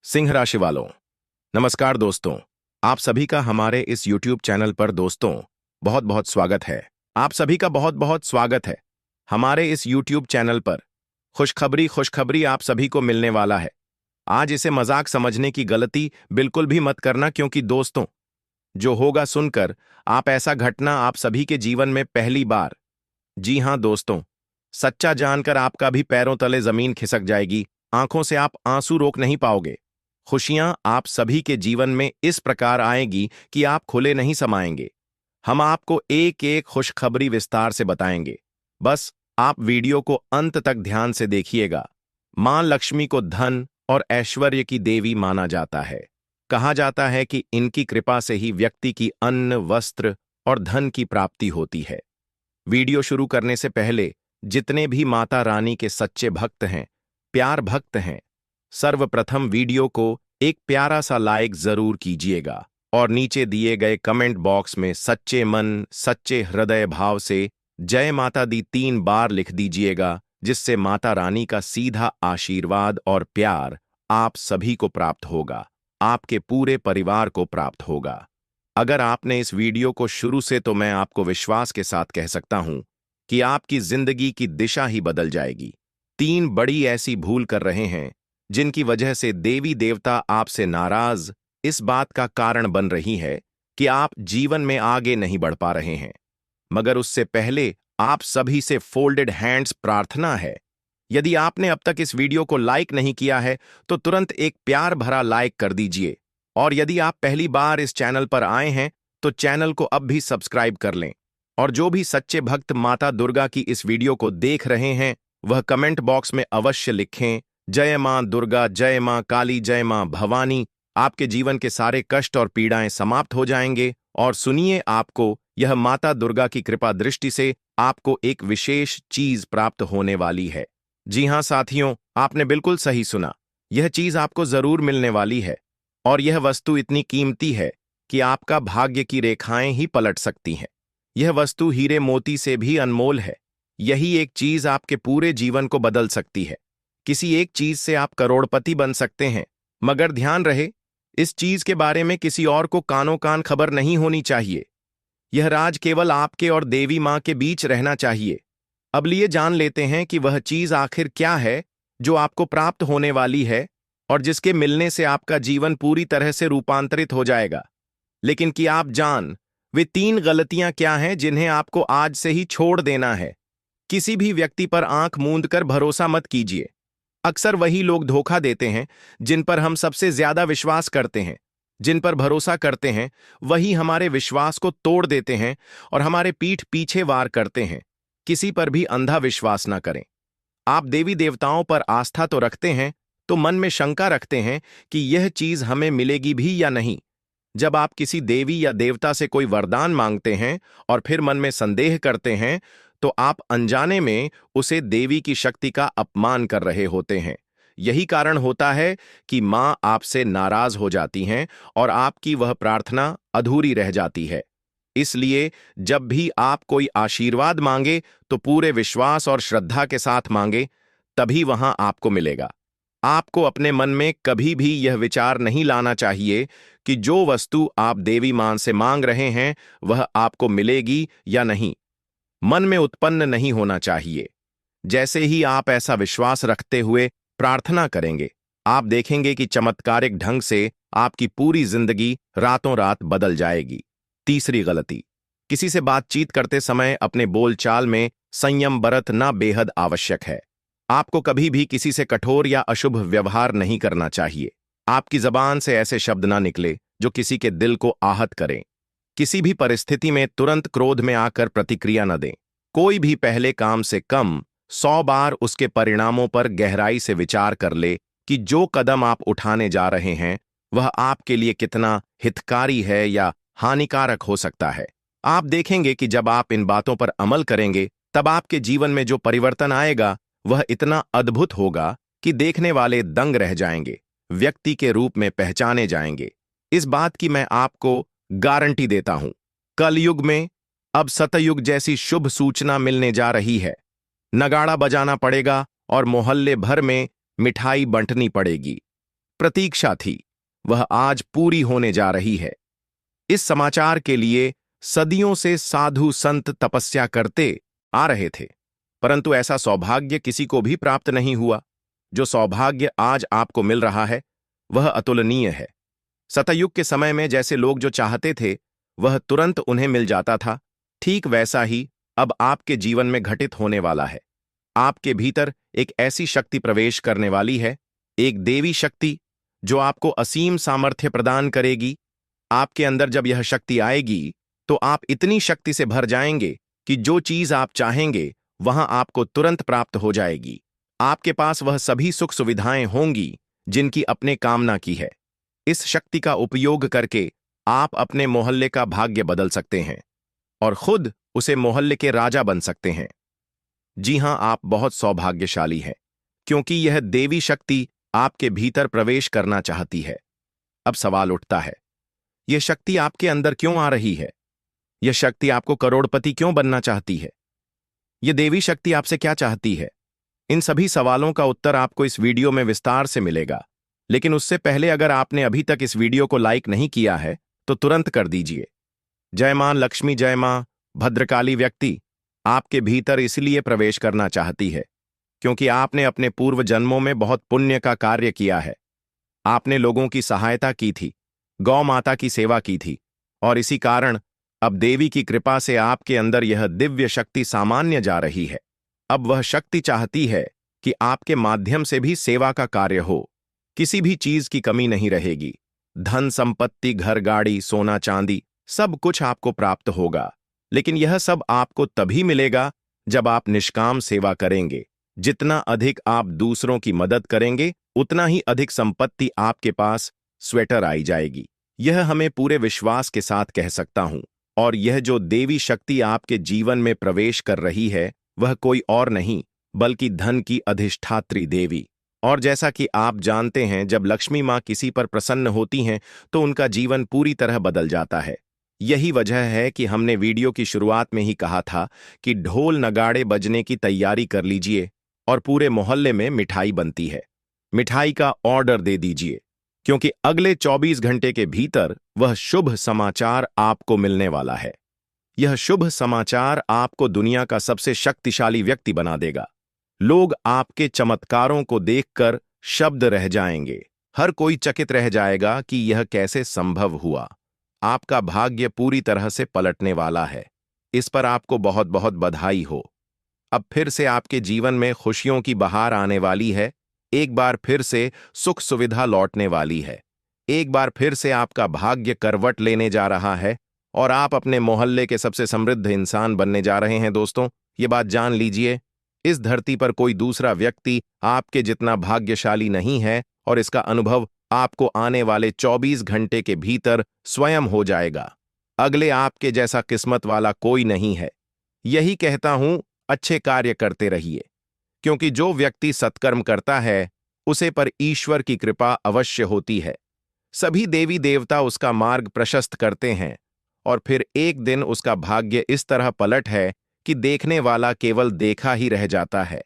सिंह राशि वालों, नमस्कार दोस्तों। आप सभी का हमारे इस YouTube चैनल पर दोस्तों बहुत बहुत स्वागत है। आप सभी का बहुत बहुत स्वागत है। हमारे इस YouTube चैनल पर खुशखबरी आप सभी को मिलने वाला है। आज इसे मजाक समझने की गलती बिल्कुल भी मत करना, क्योंकि दोस्तों जो होगा सुनकर आप ऐसा घटना आप सभी के जीवन में पहली बार, जी हां दोस्तों, सच्चा जानकर आपका भी पैरों तले जमीन खिसक जाएगी, आंखों से आप आंसू रोक नहीं पाओगे। खुशियां आप सभी के जीवन में इस प्रकार आएगी कि आप खुले नहीं समाएंगे। हम आपको एक एक खुशखबरी विस्तार से बताएंगे। बस आप वीडियो को अंत तक ध्यान से देखिएगा। मां लक्ष्मी को धन और ऐश्वर्य की देवी माना जाता है। कहा जाता है कि इनकी कृपा से ही व्यक्ति की अन्न, वस्त्र और धन की प्राप्ति होती है। वीडियो शुरू करने से पहले जितने भी माता रानी के सच्चे भक्त हैं, प्यार भक्त हैं, सर्वप्रथम वीडियो को एक प्यारा सा लाइक जरूर कीजिएगा और नीचे दिए गए कमेंट बॉक्स में सच्चे मन, सच्चे हृदय भाव से जय माता दी 3 बार लिख दीजिएगा, जिससे माता रानी का सीधा आशीर्वाद और प्यार आप सभी को प्राप्त होगा, आपके पूरे परिवार को प्राप्त होगा। अगर आपने इस वीडियो को शुरू से, तो मैं आपको विश्वास के साथ कह सकता हूं कि आपकी जिंदगी की दिशा ही बदल जाएगी। 3 बड़ी ऐसी भूल कर रहे हैं जिनकी वजह से देवी देवता आपसे नाराज, इस बात का कारण बन रही है कि आप जीवन में आगे नहीं बढ़ पा रहे हैं। मगर उससे पहले आप सभी से फोल्डेड हैंड्स प्रार्थना है। यदि आपने अब तक इस वीडियो को लाइक नहीं किया है तो तुरंत एक प्यार भरा लाइक कर दीजिए, और यदि आप पहली बार इस चैनल पर आए हैं तो चैनल को अब भी सब्सक्राइब कर लें। और जो भी सच्चे भक्त माता दुर्गा की इस वीडियो को देख रहे हैं वह कमेंट बॉक्स में अवश्य लिखें, जय मां दुर्गा, जय मां काली, जय मां भवानी। आपके जीवन के सारे कष्ट और पीड़ाएं समाप्त हो जाएंगे। और सुनिए, आपको यह माता दुर्गा की कृपा दृष्टि से आपको एक विशेष चीज प्राप्त होने वाली है। जी हां साथियों, आपने बिल्कुल सही सुना। यह चीज आपको जरूर मिलने वाली है, और यह वस्तु इतनी कीमती है कि आपका भाग्य की रेखाएं ही पलट सकती हैं। यह वस्तु हीरे मोती से भी अनमोल है। यही एक चीज आपके पूरे जीवन को बदल सकती है। किसी एक चीज से आप करोड़पति बन सकते हैं, मगर ध्यान रहे, इस चीज के बारे में किसी और को कानो कान खबर नहीं होनी चाहिए। यह राज केवल आपके और देवी मां के बीच रहना चाहिए। अब लिए जान लेते हैं कि वह चीज आखिर क्या है जो आपको प्राप्त होने वाली है और जिसके मिलने से आपका जीवन पूरी तरह से रूपांतरित हो जाएगा। लेकिन कि आप जान वे 3 गलतियां क्या हैं जिन्हें आपको आज से ही छोड़ देना है। किसी भी व्यक्ति पर आंख मूंद कर भरोसा मत कीजिए। अक्सर वही लोग धोखा देते हैं जिन पर हम सबसे ज्यादा विश्वास करते हैं। जिन पर भरोसा करते हैं वही हमारे विश्वास को तोड़ देते हैं और हमारे पीठ पीछे वार करते हैं। किसी पर भी अंधा विश्वास ना करें। आप देवी देवताओं पर आस्था तो रखते हैं, तो मन में शंका रखते हैं कि यह चीज हमें मिलेगी भी या नहीं। जब आप किसी देवी या देवता से कोई वरदान मांगते हैं और फिर मन में संदेह करते हैं, तो आप अनजाने में उसे देवी की शक्ति का अपमान कर रहे होते हैं। यही कारण होता है कि मां आपसे नाराज हो जाती हैं और आपकी वह प्रार्थना अधूरी रह जाती है। इसलिए जब भी आप कोई आशीर्वाद मांगे तो पूरे विश्वास और श्रद्धा के साथ मांगे, तभी वहां आपको मिलेगा। आपको अपने मन में कभी भी यह विचार नहीं लाना चाहिए कि जो वस्तु आप देवी मां से मांग रहे हैं वह आपको मिलेगी या नहीं। मन में उत्पन्न नहीं होना चाहिए। जैसे ही आप ऐसा विश्वास रखते हुए प्रार्थना करेंगे, आप देखेंगे कि चमत्कारिक ढंग से आपकी पूरी जिंदगी रातों रात बदल जाएगी। तीसरी गलती, किसी से बातचीत करते समय अपने बोलचाल में संयम बरतना बेहद आवश्यक है। आपको कभी भी किसी से कठोर या अशुभ व्यवहार नहीं करना चाहिए। आपकी जबान से ऐसे शब्द ना निकले जो किसी के दिल को आहत करें। किसी भी परिस्थिति में तुरंत क्रोध में आकर प्रतिक्रिया न दें। कोई भी पहले काम से कम 100 बार उसके परिणामों पर गहराई से विचार कर ले कि जो कदम आप उठाने जा रहे हैं वह आपके लिए कितना हितकारी है या हानिकारक हो सकता है। आप देखेंगे कि जब आप इन बातों पर अमल करेंगे, तब आपके जीवन में जो परिवर्तन आएगा वह इतना अद्भुत होगा कि देखने वाले दंग रह जाएंगे, व्यक्ति के रूप में पहचाने जाएंगे। इस बात की मैं आपको गारंटी देता हूं। कलयुग में अब सतयुग जैसी शुभ सूचना मिलने जा रही है। नगाड़ा बजाना पड़ेगा और मोहल्ले भर में मिठाई बंटनी पड़ेगी। प्रतीक्षा थी वह आज पूरी होने जा रही है। इस समाचार के लिए सदियों से साधु संत तपस्या करते आ रहे थे, परंतु ऐसा सौभाग्य किसी को भी प्राप्त नहीं हुआ। जो सौभाग्य आज आपको मिल रहा है वह अतुलनीय है। सतयुग के समय में जैसे लोग जो चाहते थे वह तुरंत उन्हें मिल जाता था, ठीक वैसा ही अब आपके जीवन में घटित होने वाला है। आपके भीतर एक ऐसी शक्ति प्रवेश करने वाली है, एक देवी शक्ति जो आपको असीम सामर्थ्य प्रदान करेगी। आपके अंदर जब यह शक्ति आएगी तो आप इतनी शक्ति से भर जाएंगे कि जो चीज आप चाहेंगे वहां आपको तुरंत प्राप्त हो जाएगी। आपके पास वह सभी सुख सुविधाएं होंगी जिनकी अपने कामना की है। इस शक्ति का उपयोग करके आप अपने मोहल्ले का भाग्य बदल सकते हैं और खुद उसे मोहल्ले के राजा बन सकते हैं। जी हां, आप बहुत सौभाग्यशाली हैं, क्योंकि यह देवी शक्ति आपके भीतर प्रवेश करना चाहती है। अब सवाल उठता है, यह शक्ति आपके अंदर क्यों आ रही है? यह शक्ति आपको करोड़पति क्यों बनना चाहती है? यह देवी शक्ति आपसे क्या चाहती है? इन सभी सवालों का उत्तर आपको इस वीडियो में विस्तार से मिलेगा। लेकिन उससे पहले अगर आपने अभी तक इस वीडियो को लाइक नहीं किया है तो तुरंत कर दीजिए। जय मां लक्ष्मी, जय मां भद्रकाली व्यक्ति आपके भीतर इसलिए प्रवेश करना चाहती है क्योंकि आपने अपने पूर्व जन्मों में बहुत पुण्य का कार्य किया है। आपने लोगों की सहायता की थी, गौ माता की सेवा की थी, और इसी कारण अब देवी की कृपा से आपके अंदर यह दिव्य शक्ति सामान्य जा रही है। अब वह शक्ति चाहती है कि आपके माध्यम से भी सेवा का कार्य हो। किसी भी चीज की कमी नहीं रहेगी। धन संपत्ति, घर गाड़ी, सोना चांदी सब कुछ आपको प्राप्त होगा। लेकिन यह सब आपको तभी मिलेगा जब आप निष्काम सेवा करेंगे। जितना अधिक आप दूसरों की मदद करेंगे उतना ही अधिक संपत्ति आपके पास स्वेटर आई जाएगी। यह हमें पूरे विश्वास के साथ कह सकता हूं। और यह जो देवी शक्ति आपके जीवन में प्रवेश कर रही है वह कोई और नहीं बल्कि धन की अधिष्ठात्री देवी। और जैसा कि आप जानते हैं, जब लक्ष्मी माँ किसी पर प्रसन्न होती हैं तो उनका जीवन पूरी तरह बदल जाता है। यही वजह है कि हमने वीडियो की शुरुआत में ही कहा था कि ढोल नगाड़े बजने की तैयारी कर लीजिए और पूरे मोहल्ले में मिठाई बनती है। मिठाई का ऑर्डर दे दीजिए, क्योंकि अगले 24 घंटे के भीतर वह शुभ समाचार आपको मिलने वाला है। यह शुभ समाचार आपको दुनिया का सबसे शक्तिशाली व्यक्ति बना देगा। लोग आपके चमत्कारों को देखकर शब्द रह जाएंगे। हर कोई चकित रह जाएगा कि यह कैसे संभव हुआ। आपका भाग्य पूरी तरह से पलटने वाला है। इस पर आपको बहुत बहुत बधाई हो। अब फिर से आपके जीवन में खुशियों की बहार आने वाली है। एक बार फिर से सुख सुविधा लौटने वाली है। एक बार फिर से आपका भाग्य करवट लेने जा रहा है और आप अपने मोहल्ले के सबसे समृद्ध इंसान बनने जा रहे हैं। दोस्तों, ये बात जान लीजिए, इस धरती पर कोई दूसरा व्यक्ति आपके जितना भाग्यशाली नहीं है और इसका अनुभव आपको आने वाले 24 घंटे के भीतर स्वयं हो जाएगा। अगले आपके जैसा किस्मत वाला कोई नहीं है। यही कहता हूं, अच्छे कार्य करते रहिए, क्योंकि जो व्यक्ति सत्कर्म करता है उसे पर ईश्वर की कृपा अवश्य होती है। सभी देवी देवता उसका मार्ग प्रशस्त करते हैं और फिर एक दिन उसका भाग्य इस तरह पलट है कि देखने वाला केवल देखा ही रह जाता है।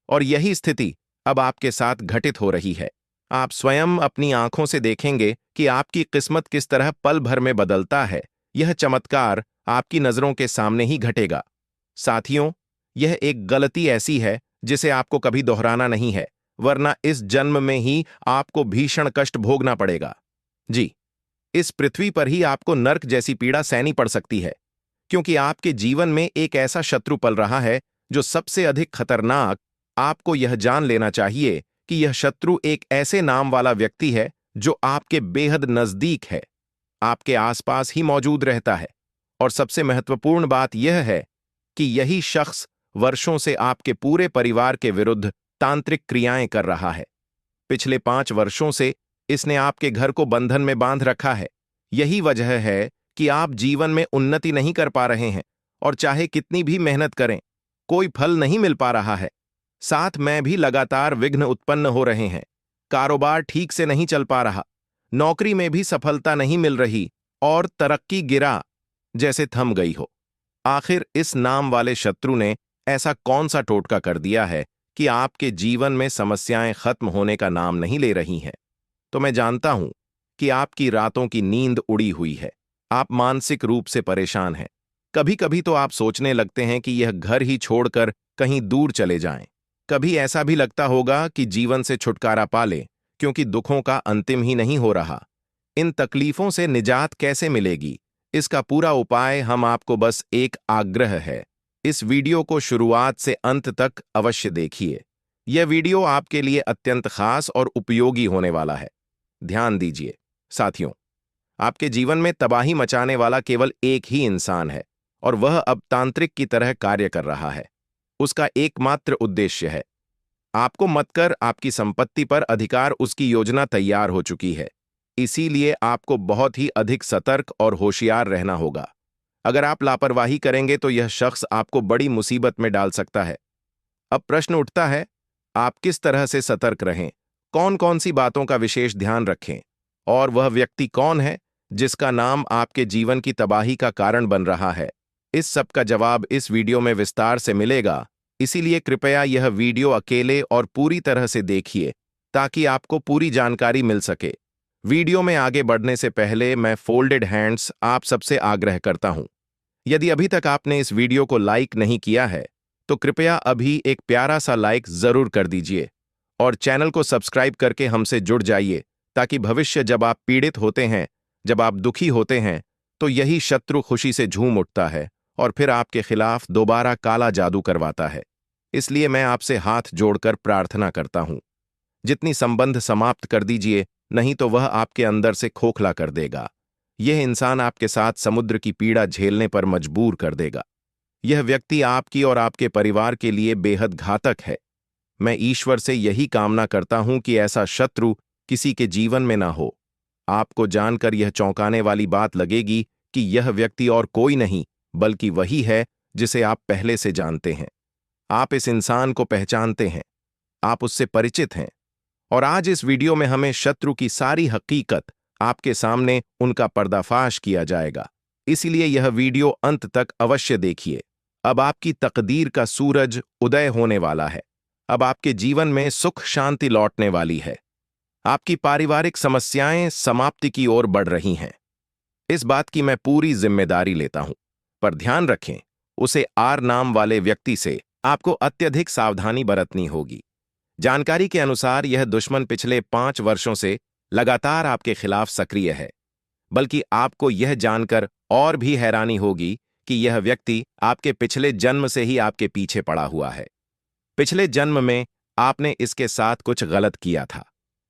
और यही स्थिति अब आपके साथ घटित हो रही है। आप स्वयं अपनी आंखों से देखेंगे कि आपकी किस्मत किस तरह पल भर में बदलता है। यह चमत्कार आपकी नजरों के सामने ही घटेगा। साथियों, यह एक गलती ऐसी है जिसे आपको कभी दोहराना नहीं है, वरना इस जन्म में ही आपको भीषण कष्ट भोगना पड़ेगा। जी, इस पृथ्वी पर ही आपको नर्क जैसी पीड़ा सहनी पड़ सकती है, क्योंकि आपके जीवन में एक ऐसा शत्रु पल रहा है जो सबसे अधिक खतरनाक। आपको यह जान लेना चाहिए कि यह शत्रु एक ऐसे नाम वाला व्यक्ति है जो आपके बेहद नजदीक है, आपके आसपास ही मौजूद रहता है। और सबसे महत्वपूर्ण बात यह है कि यही शख्स वर्षों से आपके पूरे परिवार के विरुद्ध तांत्रिक क्रियाएं कर रहा है। पिछले 5 वर्षों से इसने आपके घर को बंधन में बांध रखा है। यही वजह है कि आप जीवन में उन्नति नहीं कर पा रहे हैं और चाहे कितनी भी मेहनत करें कोई फल नहीं मिल पा रहा है। साथ में भी लगातार विघ्न उत्पन्न हो रहे हैं। कारोबार ठीक से नहीं चल पा रहा, नौकरी में भी सफलता नहीं मिल रही और तरक्की गिरा जैसे थम गई हो। आखिर इस नाम वाले शत्रु ने ऐसा कौन सा टोटका कर दिया है कि आपके जीवन में समस्याएं खत्म होने का नाम नहीं ले रही हैं? तो मैं जानता हूं कि आपकी रातों की नींद उड़ी हुई है। आप मानसिक रूप से परेशान हैं। कभी कभी तो आप सोचने लगते हैं कि यह घर ही छोड़कर कहीं दूर चले जाएं। कभी ऐसा भी लगता होगा कि जीवन से छुटकारा पा लें, क्योंकि दुखों का अंतिम ही नहीं हो रहा। इन तकलीफों से निजात कैसे मिलेगी, इसका पूरा उपाय हम आपको बस एक आग्रह है। इस वीडियो को शुरुआत से अंत तक अवश्य देखिए। यह वीडियो आपके लिए अत्यंत खास और उपयोगी होने वाला है। ध्यान दीजिए साथियों, आपके जीवन में तबाही मचाने वाला केवल एक ही इंसान है, और वह अब तांत्रिक की तरह कार्य कर रहा है। उसका एकमात्र उद्देश्य है आपको मत कर आपकी संपत्ति पर अधिकार। उसकी योजना तैयार हो चुकी है। इसीलिए आपको बहुत ही अधिक सतर्क और होशियार रहना होगा। अगर आप लापरवाही करेंगे तो यह शख्स आपको बड़ी मुसीबत में डाल सकता है। अब प्रश्न उठता है, आप किस तरह से सतर्क रहें, कौन कौन सी बातों का विशेष ध्यान रखें, और वह व्यक्ति कौन है जिसका नाम आपके जीवन की तबाही का कारण बन रहा है। इस सब का जवाब इस वीडियो में विस्तार से मिलेगा। इसीलिए कृपया यह वीडियो अकेले और पूरी तरह से देखिए, ताकि आपको पूरी जानकारी मिल सके। वीडियो में आगे बढ़ने से पहले मैं फोल्डेड हैंड्स आप सबसे आग्रह करता हूं। यदि अभी तक आपने इस वीडियो को लाइक नहीं किया है, तो कृपया अभी एक प्यारा सा लाइक जरूर कर दीजिए, और चैनल को सब्सक्राइब करके हमसे जुड़ जाइए, ताकि भविष्य जब आप पीड़ित होते हैं, जब आप दुखी होते हैं, तो यही शत्रु खुशी से झूम उठता है और फिर आपके खिलाफ दोबारा काला जादू करवाता है। इसलिए मैं आपसे हाथ जोड़कर प्रार्थना करता हूं, जितनी संबंध समाप्त कर दीजिए, नहीं तो वह आपके अंदर से खोखला कर देगा। यह इंसान आपके साथ समुद्र की पीड़ा झेलने पर मजबूर कर देगा। यह व्यक्ति आपकी और आपके परिवार के लिए बेहद घातक है। मैं ईश्वर से यही कामना करता हूं कि ऐसा शत्रु किसी के जीवन में ना हो। आपको जानकर यह चौंकाने वाली बात लगेगी कि यह व्यक्ति और कोई नहीं, बल्कि वही है जिसे आप पहले से जानते हैं। आप इस इंसान को पहचानते हैं, आप उससे परिचित हैं, और आज इस वीडियो में हमें शत्रु की सारी हकीकत आपके सामने उनका पर्दाफाश किया जाएगा। इसलिए यह वीडियो अंत तक अवश्य देखिए। अब आपकी तकदीर का सूरज उदय होने वाला है। अब आपके जीवन में सुख शांति लौटने वाली है। आपकी पारिवारिक समस्याएं समाप्ति की ओर बढ़ रही हैं। इस बात की मैं पूरी जिम्मेदारी लेता हूं, पर ध्यान रखें, उसे आर नाम वाले व्यक्ति से आपको अत्यधिक सावधानी बरतनी होगी। जानकारी के अनुसार यह दुश्मन पिछले 5 वर्षों से लगातार आपके खिलाफ सक्रिय है। बल्कि आपको यह जानकर और भी हैरानी होगी कि यह व्यक्ति आपके पिछले जन्म से ही आपके पीछे पड़ा हुआ है। पिछले जन्म में आपने इसके साथ कुछ गलत किया था,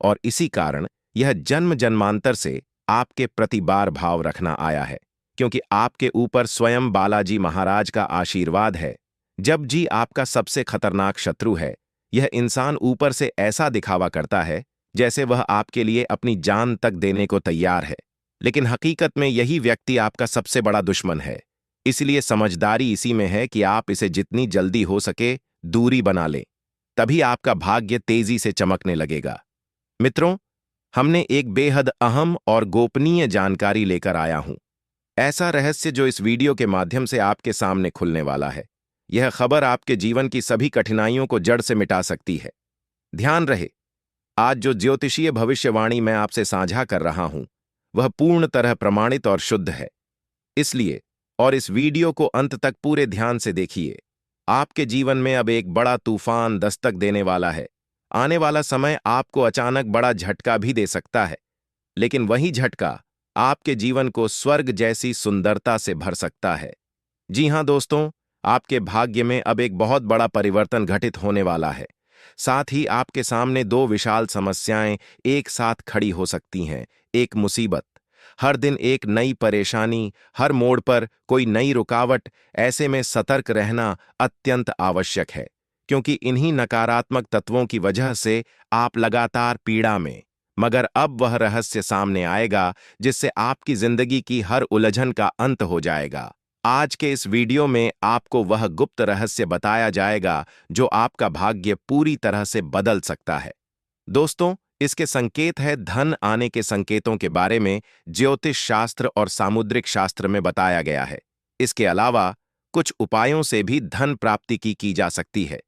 और इसी कारण यह जन्म जन्मांतर से आपके प्रति बार भाव रखना आया है, क्योंकि आपके ऊपर स्वयं बालाजी महाराज का आशीर्वाद है। जब जी आपका सबसे खतरनाक शत्रु है, यह इंसान ऊपर से ऐसा दिखावा करता है जैसे वह आपके लिए अपनी जान तक देने को तैयार है, लेकिन हकीकत में यही व्यक्ति आपका सबसे बड़ा दुश्मन है। इसलिए समझदारी इसी में है कि आप इसे जितनी जल्दी हो सके दूरी बना लें, तभी आपका भाग्य तेजी से चमकने लगेगा। मित्रों, हमने एक बेहद अहम और गोपनीय जानकारी लेकर आया हूं। ऐसा रहस्य जो इस वीडियो के माध्यम से आपके सामने खुलने वाला है। यह खबर आपके जीवन की सभी कठिनाइयों को जड़ से मिटा सकती है। ध्यान रहे, आज जो ज्योतिषीय भविष्यवाणी मैं आपसे साझा कर रहा हूं, वह पूर्ण तरह प्रमाणित और शुद्ध है। इसलिए और इस वीडियो को अंत तक पूरे ध्यान से देखिए। आपके जीवन में अब एक बड़ा तूफान दस्तक देने वाला है। आने वाला समय आपको अचानक बड़ा झटका भी दे सकता है, लेकिन वही झटका आपके जीवन को स्वर्ग जैसी सुंदरता से भर सकता है। जी हां दोस्तों, आपके भाग्य में अब एक बहुत बड़ा परिवर्तन घटित होने वाला है। साथ ही आपके सामने 2 विशाल समस्याएं एक साथ खड़ी हो सकती हैं। एक मुसीबत, हर दिन एक नई परेशानी, हर मोड़ पर कोई नई रुकावट। ऐसे में सतर्क रहना अत्यंत आवश्यक है, क्योंकि इन्हीं नकारात्मक तत्वों की वजह से आप लगातार पीड़ा में। मगर अब वह रहस्य सामने आएगा जिससे आपकी जिंदगी की हर उलझन का अंत हो जाएगा। आज के इस वीडियो में आपको वह गुप्त रहस्य बताया जाएगा जो आपका भाग्य पूरी तरह से बदल सकता है। दोस्तों, इसके संकेत है धन आने के संकेतों के बारे में ज्योतिष शास्त्र और सामुद्रिक शास्त्र में बताया गया है। इसके अलावा कुछ उपायों से भी धन प्राप्ति की जा सकती है।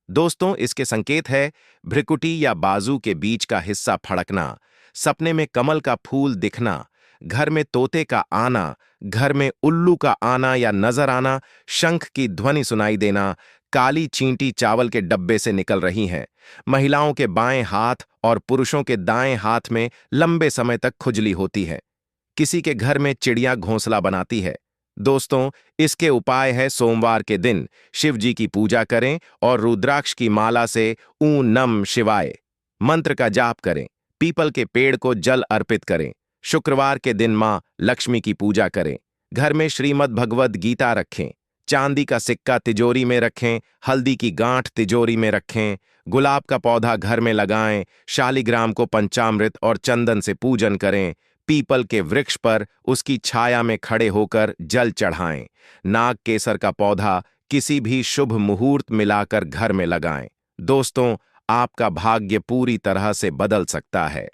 दोस्तों, इसके संकेत है भ्रिकुटी या बाजू के बीच का हिस्सा फड़कना, सपने में कमल का फूल दिखना, घर में तोते का आना, घर में उल्लू का आना या नजर आना, शंख की ध्वनि सुनाई देना, काली चींटी चावल के डब्बे से निकल रही हैं, महिलाओं के बाएं हाथ और पुरुषों के दाएं हाथ में लंबे समय तक खुजली होती है, किसी के घर में चिड़िया घोंसला बनाती है। दोस्तों, इसके उपाय है सोमवार के दिन शिव जी की पूजा करें और रुद्राक्ष की माला से ऊं नम शिवाय मंत्र का जाप करें, पीपल के पेड़ को जल अर्पित करें, शुक्रवार के दिन मां लक्ष्मी की पूजा करें, घर में श्रीमद् भगवद गीता रखें, चांदी का सिक्का तिजोरी में रखें, हल्दी की गांठ तिजोरी में रखें, गुलाब का पौधा घर में लगाएं, शालिग्राम को पंचामृत और चंदन से पूजन करें, पीपल के वृक्ष पर उसकी छाया में खड़े होकर जल चढ़ाएं, नाग केसर का पौधा किसी भी शुभ मुहूर्त मिलाकर घर में लगाएं। दोस्तों, आपका भाग्य पूरी तरह से बदल सकता है।